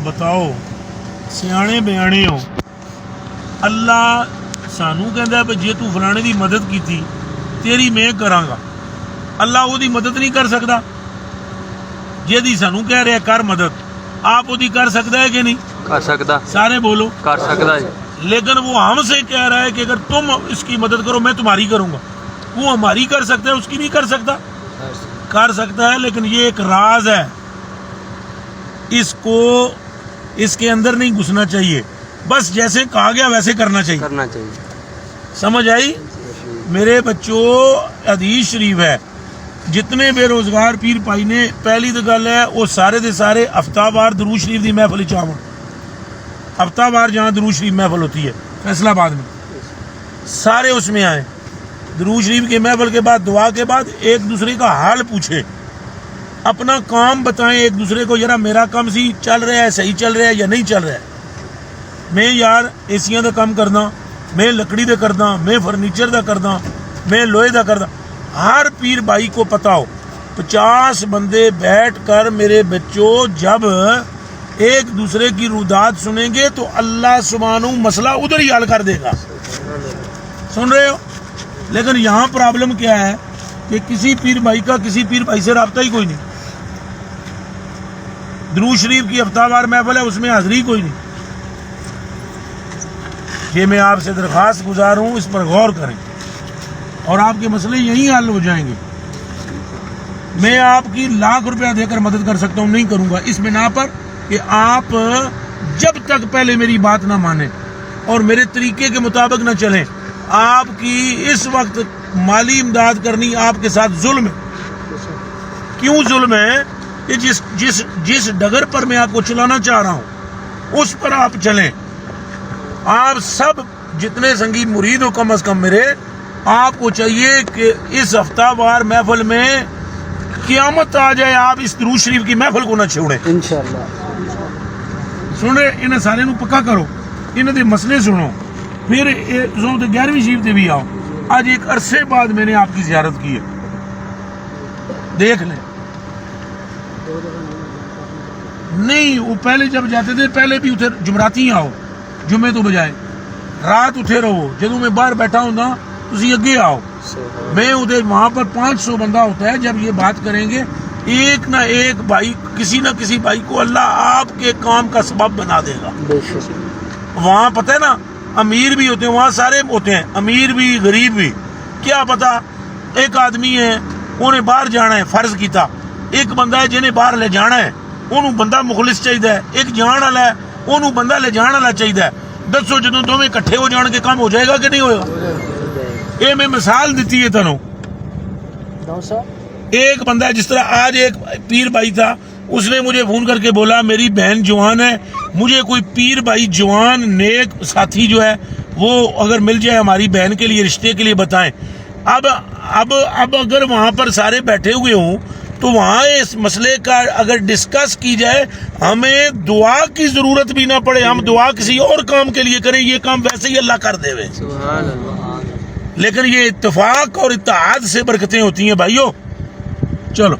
बताओ सियाणे बयाने हो अल्लाह सानू कहता है जे तू फलाने की मदद की तेरी मैं करांगा अल्लाह ओदी मदद नहीं कर सकता जेदी सानू कह रहा कर मदद आप ओदी कर सकता है कि नहीं कर सकता सारे बोलो कर सकता है लेकिन वो हमसे कह रहा है कि अगर तुम इसकी मदद करो मैं तुम्हारी करूंगा वो हमारी कर सकता है उसकी नहीं कर सकता कर सकता है लेकिन ये एक राज है इसको इसके अंदर नहीं घुसना चाहिए बस जैसे कहा गया वैसे करना चाहिए समझ आई मेरे बच्चों हदीस शरीफ है जितने बेरोजगार पीर भाई ने पहली तो गल है वो सारे दे सारे हफ्तावार दरूद शरीफ की महफिल चावन हफ्तावार जहाँ दरूद शरीफ महफिल होती है फैसलाबाद में सारे उसमें आए दरूद शरीफ के महफिल के बाद दुआ के बाद एक दूसरे का हाल पूछे अपना काम बताएं एक दूसरे को यार मेरा काम सी चल रहा है सही चल रहा है या नहीं चल रहा है मैं यार एसियां का काम करदा मैं लकड़ी का करदा मैं फर्नीचर का करदा मैं लोहे का करदा हर पीर भाई को पता हो 50 बंदे बैठ कर मेरे बच्चों जब एक दूसरे की रुदात सुनेंगे तो अल्लाह सुब्हानहू मसला उधर ही हल कर देगा सुन रहे हो लेकिन यहाँ प्रॉब्लम क्या है कि किसी पीर भाई का किसी पीर भाई से रब्ता ही कोई नहीं दरूद शरीफ की हफ्तावार महफिल है उसमें हाजिरी कोई नहीं ये मैं आपसे दरख्वास्त गुजार हूँ इस पर गौर करें और आपके मसले यहीं हल हो जाएंगे मैं आपकी लाख रुपया देकर मदद कर सकता हूँ नहीं करूँगा इस बिना पर कि आप जब तक पहले मेरी बात ना माने और मेरे तरीके के मुताबिक ना चलें आपकी इस वक्त माली इमदाद करनी आपके साथ जुल्म है क्यों जुल्म है कि जिस डगर पर मैं आपको चलाना चाह रहा हूं उस पर आप चलें आप सब जितने संगीत मुरीद हो कम अज कम मेरे आपको चाहिए कि इस हफ्तावार महफिल में क़यामत आ जाए आप इस दरूद शरीफ की महफिल को ना छोड़ें इंशाअल्लाह सुन रहे इन्हें सारे नू पक्का करो इन्हें दे मसले सुनो फिर 11वीं शरीफ से भी आओ आज एक अरसे बाद मैंने आपकी ज़ियारत की है देख लें नहीं वो पहले जब जाते थे पहले भी उठे जुमराती आओ जुमे तो बजाए रात उठे रहो जब मैं बाहर बैठा हूं ना तुसी अगे आओ मैं उधर वहां पर 500 बंदा होता है जब ये बात करेंगे एक ना एक भाई किसी ना किसी भाई को अल्लाह आपके काम का सबब बना देगा वहां पता है ना अमीर भी होते हैं वहाँ सारे होते हैं अमीर भी गरीब भी क्या पता एक आदमी है उन्हें बाहर जाना है फर्ज किया एक बंदा है जिन्हें बाहर ले जाना है उन्होंने बंदा मुखलिस चाहिए एक जान वाला है उन्होंने बंदा ले जाने वाला चाहिए दसो जो दोवें इकट्ठे हो जाने के काम हो जाएगा कि नहीं होगा ये मैं मिसाल दी है तनु एक बंदा है जिस तरह आज एक पीर भाई था उसने मुझे फोन करके बोला मेरी बहन जवान है मुझे कोई पीर भाई जवान नेक साथी जो है वो अगर मिल जाए हमारी बहन के लिए रिश्ते के लिए बताएं अब अगर वहां पर सारे बैठे हुए हों तो वहां इस मसले का अगर डिस्कस की जाए हमें दुआ की जरूरत भी ना पड़े हम दुआ किसी और काम के लिए करें ये काम वैसे ही अल्लाह कर देवे लेकिन ये इत्तेफाक और इत्तेहाद से बरकतें होती हैं भाइयों चलो